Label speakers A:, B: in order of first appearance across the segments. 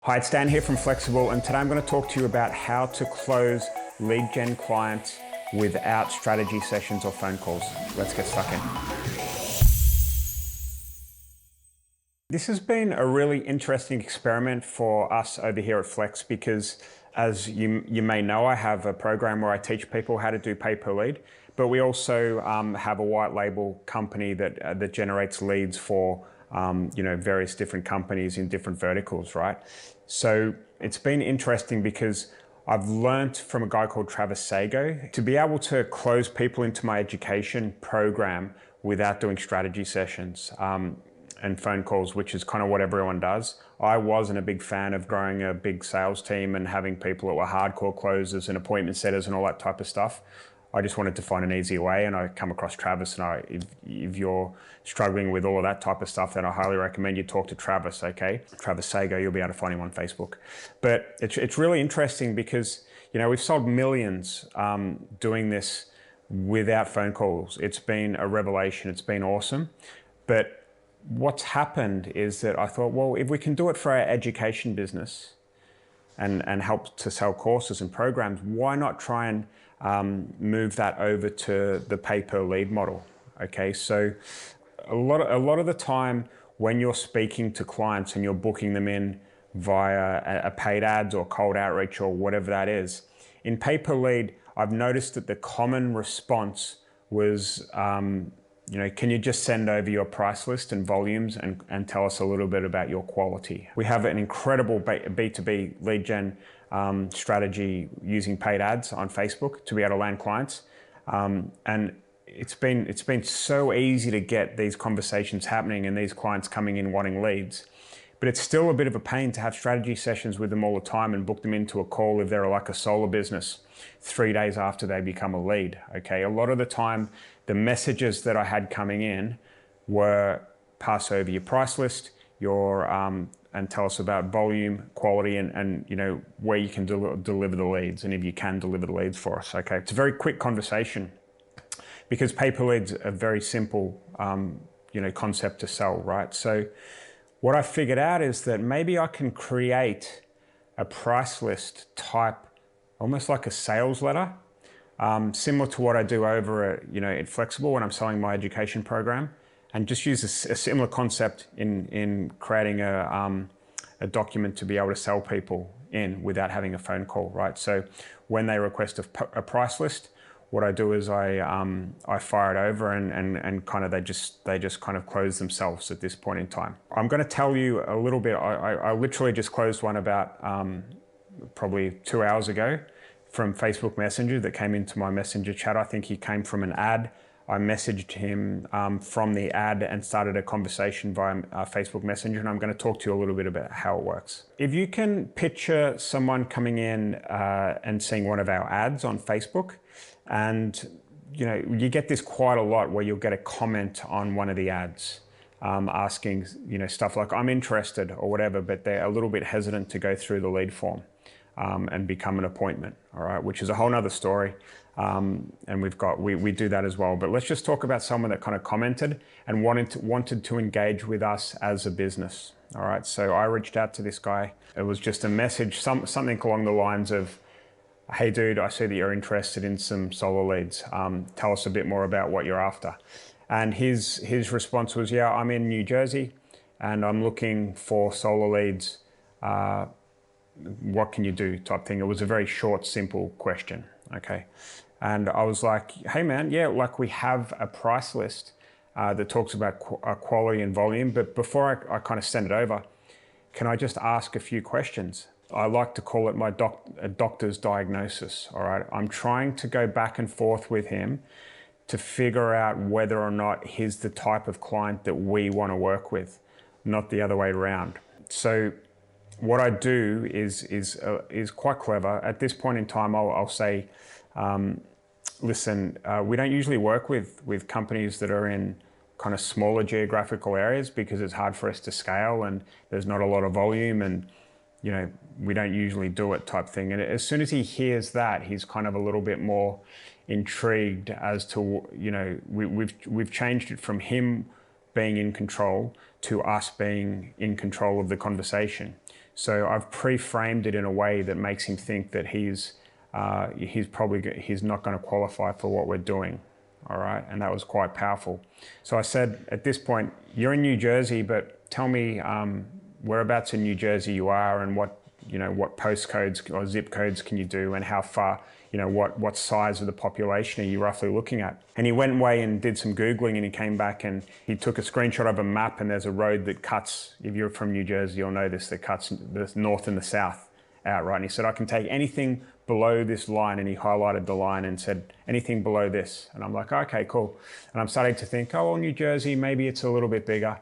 A: Hi, it's Dan here from Flexxable, and today I'm going to talk to you about how to close lead gen clients without strategy sessions or phone calls. Let's get stuck in. This has been a really interesting experiment for us over here at Flex because, as you may know, I have a program where I teach people how to do pay per lead, but we also have a white label company that generates leads for various different companies in different verticals, right? So it's been interesting because I've learned from a guy called Travis Sago to be able to close people into my education program without doing strategy sessions and phone calls, which is kind of what everyone does. I wasn't a big fan of growing a big sales team and having people that were hardcore closers and appointment setters and all that type of stuff. I just wanted to find an easier way, and I come across Travis, and if you're struggling with all of that type of stuff, then I highly recommend you talk to Travis, okay? Travis Sago, you'll be able to find him on Facebook. But it's really interesting because, we've sold millions doing this without phone calls. It's been a revelation, it's been awesome. But what's happened is that I thought, well, if we can do it for our education business and help to sell courses and programs, why not try and move that over to the pay per lead model? Okay, so a lot of the time when you're speaking to clients and you're booking them in via a paid ads or cold outreach or whatever that is, in pay per lead, I've noticed that the common response was, can you just send over your price list and volumes and tell us a little bit about your quality? We have an incredible B2B lead gen strategy using paid ads on Facebook to be able to land clients. And it's been so easy to get these conversations happening and these clients coming in wanting leads. But it's still a bit of a pain to have strategy sessions with them all the time and book them into a call if they're like a solar business 3 days after they become a lead. Okay, a lot of the time, the messages that I had coming in were pass over your price list, and tell us about volume, quality, and where you can deliver the leads, and if you can deliver the leads for us. Okay, it's a very quick conversation because pay per lead's a very simple concept to sell, right? So what I figured out is that maybe I can create a price list type, almost like a sales letter, similar to what I do over at Flexxable when I'm selling my education program, and just use a similar concept in creating a document to be able to sell people in without having a phone call, right? So when they request a price list, what I do is I fire it over and kind of they just kind of close themselves at this point in time. I'm going to tell you a little bit. I literally just closed one about probably 2 hours ago from Facebook Messenger that came into my Messenger chat. I think he came from an ad. I messaged him from the ad and started a conversation via Facebook Messenger, and I'm going to talk to you a little bit about how it works. If you can picture someone coming in and seeing one of our ads on Facebook, and you get this quite a lot where you'll get a comment on one of the ads asking stuff like, I'm interested or whatever, but they're a little bit hesitant to go through the lead form and become an appointment, all right, which is a whole nother story. And we do that as well. But let's just talk about someone that kind of commented and wanted to engage with us as a business. All right. So I reached out to this guy. It was just a message, something along the lines of, hey dude, I see that you're interested in some solar leads. Tell us a bit more about what you're after. And his response was, yeah, I'm in New Jersey and I'm looking for solar leads. What can you do type thing? It was a very short, simple question. Okay. And I was like, hey man, yeah, like we have a price list that talks about quality and volume, but before I kind of send it over, can I just ask a few questions? I like to call it my doctor's diagnosis, all right? I'm trying to go back and forth with him to figure out whether or not he's the type of client that we want to work with, not the other way around. So what I do is quite clever. At this point in time, I'll say, listen, we don't usually work with companies that are in kind of smaller geographical areas because it's hard for us to scale and there's not a lot of volume and we don't usually do it type thing. And as soon as he hears that, he's kind of a little bit more intrigued as to, we've changed it from him being in control to us being in control of the conversation. So I've pre-framed it in a way that makes him think that he's not going to qualify for what we're doing. All right, and that was quite powerful. So I said, at this point, you're in New Jersey, but tell me whereabouts in New Jersey you are, and what postcodes or zip codes can you do, and how far, what size of the population are you roughly looking at? And he went away and did some Googling, and he came back and he took a screenshot of a map, and there's a road that cuts, if you're from New Jersey, you'll know this, that cuts the north and the south out, right? And he said, I can take anything below this line, and he highlighted the line and said, anything below this. And I'm like, okay, cool. And I'm starting to think, oh, well, New Jersey, maybe it's a little bit bigger.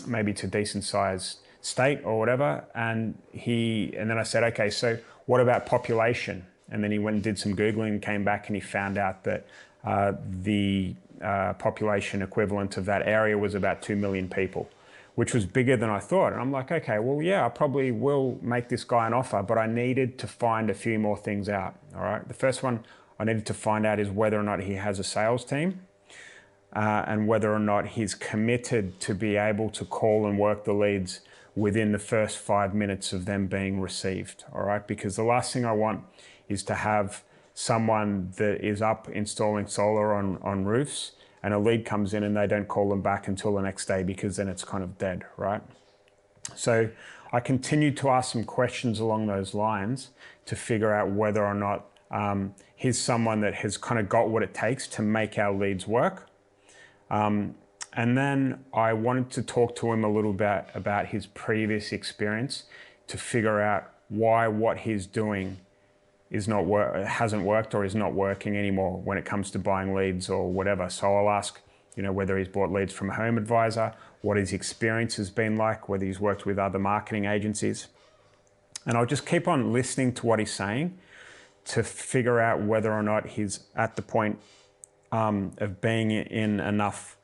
A: Maybe it's a decent sized state or whatever. And then I said, okay, so what about population? And then he went and did some Googling and came back, and he found out that the population equivalent of that area was about 2 million people, which was bigger than I thought. And I'm like, okay, well, yeah, I probably will make this guy an offer, but I needed to find a few more things out, all right? The first one I needed to find out is whether or not he has a sales team, and whether or not he's committed to be able to call and work the leads within the first 5 minutes of them being received, all right? Because the last thing I want is to have someone that is up installing solar on roofs, and a lead comes in and they don't call them back until the next day, because then it's kind of dead, right? So I continued to ask some questions along those lines to figure out whether or not he's someone that has kind of got what it takes to make our leads work. And then I wanted to talk to him a little bit about his previous experience to figure out why what he's doing hasn't worked or is not working anymore when it comes to buying leads or whatever. So I'll ask, whether he's bought leads from a home advisor, what his experience has been like, whether he's worked with other marketing agencies. And I'll just keep on listening to what he's saying to figure out whether or not he's at the point of being in enough,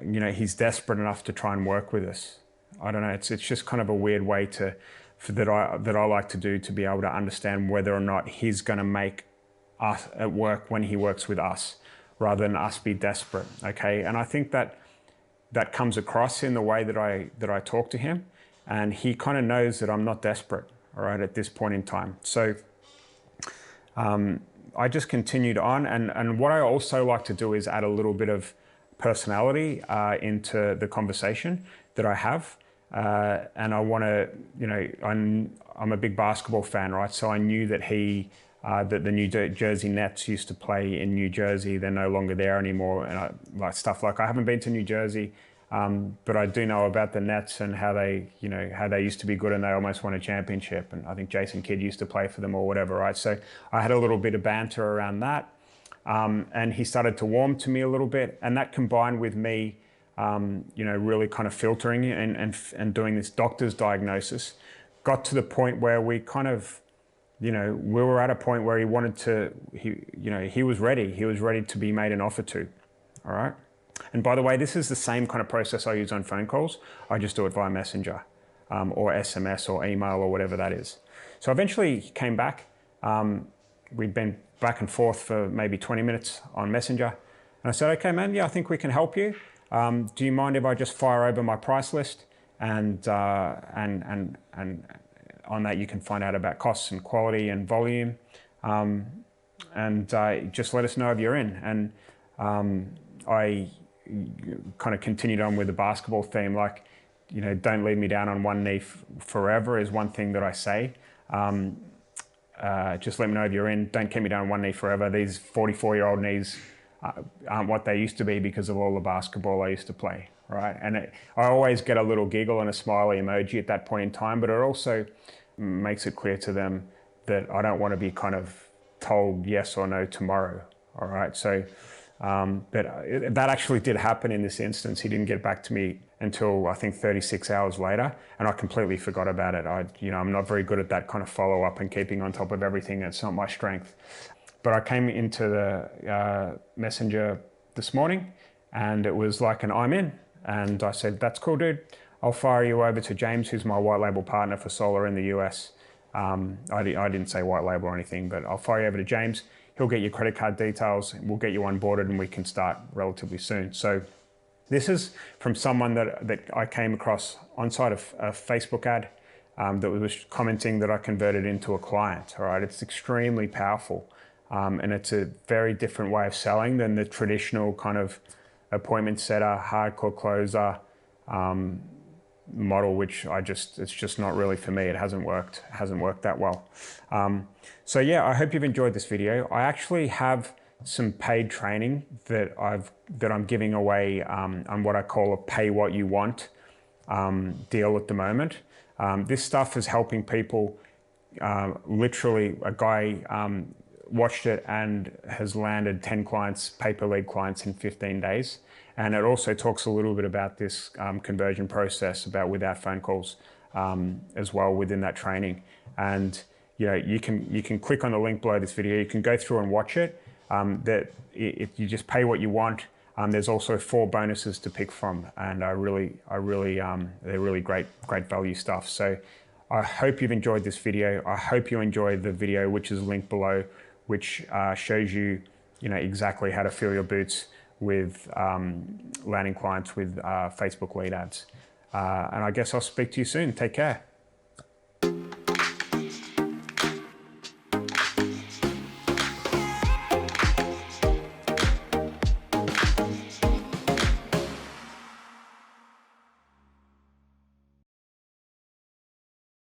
A: he's desperate enough to try and work with us. I don't know, it's just kind of a weird way that I like to do, to be able to understand whether or not he's going to make us at work when he works with us, rather than us be desperate. Okay, and I think that comes across in the way that I talk to him, and he kind of knows that I'm not desperate. All right, at this point in time. So I just continued on, and what I also like to do is add a little bit of personality into the conversation that I have. And I want to, I'm a big basketball fan, right? So I knew that that the New Jersey Nets used to play in New Jersey. They're no longer there anymore. And I haven't been to New Jersey, but I do know about the Nets and how they used to be good and they almost won a championship. And I think Jason Kidd used to play for them or whatever, right? So I had a little bit of banter around that. And he started to warm to me a little bit. And that combined with me, really kind of filtering and doing this doctor's diagnosis, got to the point where we kind of, we were at a point where he was ready. He was ready to be made an offer to, all right? And by the way, this is the same kind of process I use on phone calls. I just do it via Messenger or SMS or email or whatever that is. So eventually he came back. We'd been back and forth for maybe 20 minutes on Messenger. And I said, okay, man, yeah, I think we can help you. Do you mind if I just fire over my price list, and on that you can find out about costs and quality and volume, and just let us know if you're in. And I kind of continued on with the basketball theme, like, don't leave me down on one knee forever is one thing that I say. Just let me know if you're in. Don't keep me down on one knee forever. These 44-year-old knees aren't what they used to be because of all the basketball I used to play, right? And I always get a little giggle and a smiley emoji at that point in time, but it also makes it clear to them that I don't want to be kind of told yes or no tomorrow, all right? So that actually did happen in this instance. He didn't get back to me until I think 36 hours later, and I completely forgot about it. I'm not very good at that kind of follow-up and keeping on top of everything. It's not my strength. But I came into the Messenger this morning, and it was like I'm in. And I said, that's cool, dude. I'll fire you over to James, who's my white label partner for solar in the US. I didn't say white label or anything, but I'll fire you over to James. He'll get your credit card details, we'll get you onboarded, and we can start relatively soon. So this is from someone that I came across on side of a Facebook ad. that was commenting that I converted into a client. All right, it's extremely powerful, and it's a very different way of selling than the traditional kind of appointment setter, hardcore closer model, which it's just not really for me. It hasn't worked that well. So yeah, I hope you've enjoyed this video. I actually have some paid training that I'm giving away on what I call a pay what you want deal at the moment. This stuff is helping people. Literally, a guy watched it and has landed 10 clients, paper lead clients, in 15 days. And it also talks a little bit about this conversion process, about without phone calls as well within that training. And you can click on the link below this video. You can go through and watch it. If you just pay what you want, there's also 4 bonuses to pick from, and they're really great value stuff. So I hope you've enjoyed this video. I hope you enjoyed the video, which is linked below, which shows you exactly how to fill your boots with landing clients with Facebook lead ads. And I guess I'll speak to you soon. Take care.